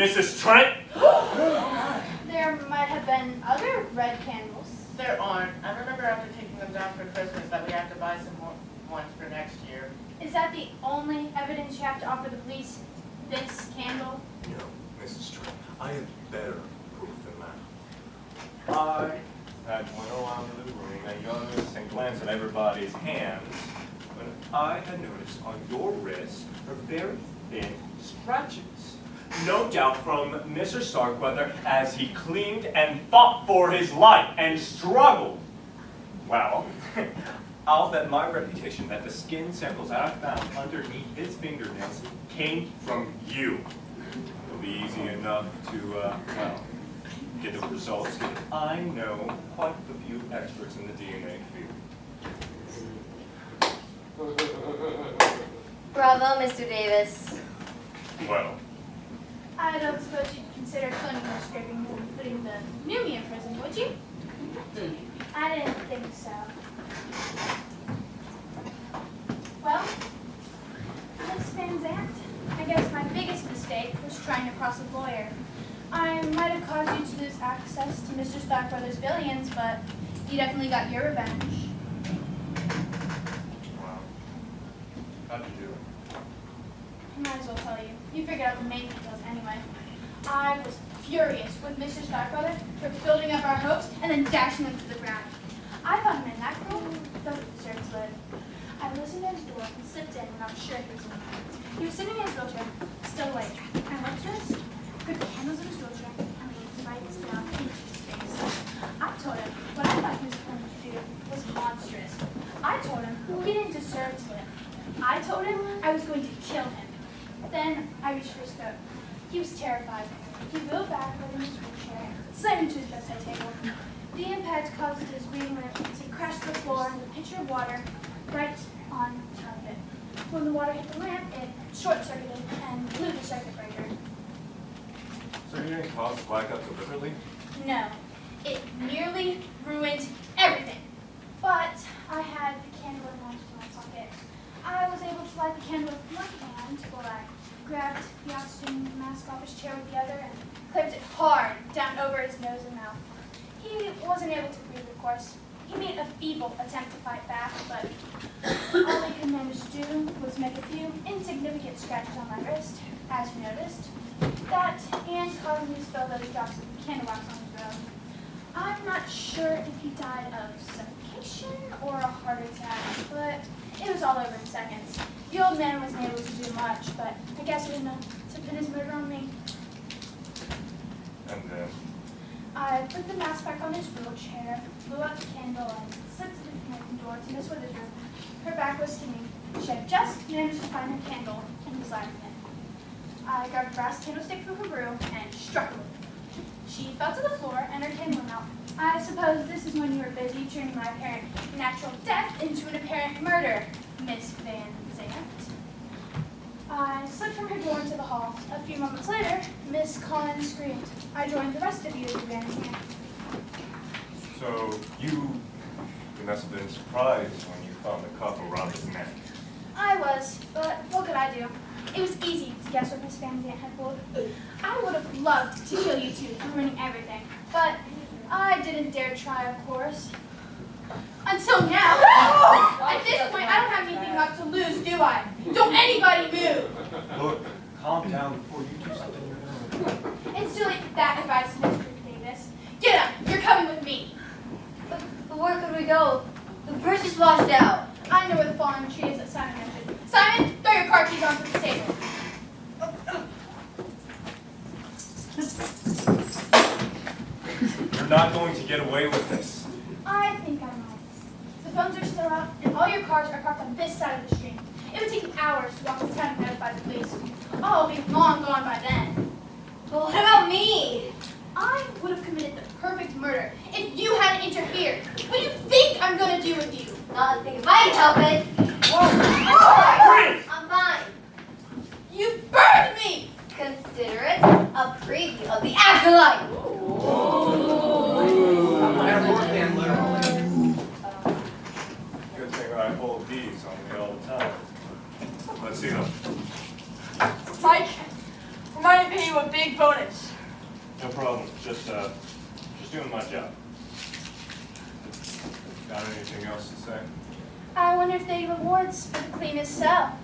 Mrs. Trent? There might have been other red candles. There aren't. I remember after taking them down for Christmas that we have to buy some more ones for next year. Is that the only evidence you have to offer the police? This candle? No, Mrs. Trent. I have better proof than that. I had went around the room and noticed and glanced at everybody's hands when I had noticed on your wrist are very thin scratches. No doubt from Mr. Starkweather as he cleaned and fought for his life and struggled. Well, I'll bet my reputation that the skin samples that I found underneath his fingernails came from you. It'll be easy enough to, well, get the results. I know quite a few experts in the DNA field. Bravo, Mr. Davis. Well, I don't suppose you'd consider cloning your scrapings and putting the Numi in prison, would you? I didn't think so. Well, Miss Van Zandt, I guess my biggest mistake was trying to cross a lawyer. I might have caused you to lose access to Mr. Starkweather's billions, but you definitely got your revenge. wow. How'd you do it? I might as well tell you. You figured out the main details anyway. I was furious with Mr. Starkweather for building up our hopes and then dashing them to the ground. I found him in that room, doesn't deserve to live. I listened at his door and slipped in when I was sure he was in there. He was sitting in his wheelchair, still awake. I went to this, put the candles in his wheelchair, and leaned right down into his face. I told him what I thought he was going to do was monstrous. I told him he didn't deserve to live. I told him I was going to kill him. Then I reached for his throat. He was terrified. He wheeled backward in his wheelchair, slammed into his bedside table. The impact caused his reading lamp to crash to the floor and the pitcher of water right on top of it. When the water hit the lamp, it short-circuited and blew the circuit breaker. So you didn't cause the blackout deliberately? No, it nearly ruined everything. But I had the candle in my pocket. I was able to light the candle with one hand while I grabbed the oxygen mask off his chair with the other and clamped it hard down over his nose and mouth. He wasn't able to breathe, of course. He made a feeble attempt to fight back, but all he could manage to do was make a few insignificant scratches on my wrist, as you noticed. That and causing me to spill those drops of candle wax on his robe. I'm not sure if he died of suffocation or a heart attack, but it was all over in seconds. The old man wasn't able to do much, but I guess it was enough to pin his murder on me. And then? I put the mask back on his wheelchair, blew out the candle, and slipped through the connecting door to Miss Wither's room. Her back was to me. She had just managed to find a candle and was lighting it. I grabbed a brass candlestick from her room and struck her with it. She fell to the floor and her candle went out. I suppose this is when you were busy turning my apparent natural death into an apparent murder, Miss Van Zandt. I slipped from her door into the hall. A few moments later, Miss Collins screamed. I joined the rest of you as you ran in here. So you must have been surprised when you found the cuff around his neck. I was, but what could I do? It was easy to guess what Miss Van Zandt had pulled. I would have loved to kill you two for ruining everything, but I didn't dare try, of course. Until now. At this point, I don't have anything left to lose, do I? Don't anybody move! Look, calm down before you do something you're doing. It's too late for that advice, Mr. Davis. Get up! You're coming with me! But where could we go? The bridge is washed out. I know where the fallen tree is that Simon mentioned. Simon, throw your car keys onto the table. You're not going to get away with this. I think I might. The phones are still out, and all your cars are parked on this side of the street. It would take you hours to walk to town and notify the police. I'll be long gone by then. But what about me? I would have committed the perfect murder if you hadn't interfered. What do you think I'm going to do with you? Nothing. If I can help it. Freeze! I'm fine. You burned me! Consider it a preview of the afterlife. Good thing I hold these on me all the time. Let's see them. Mike, I'm going to pay you a big bonus. No problem. Just doing my job. Got anything else to say? I wonder if they have awards for the cleanest cell.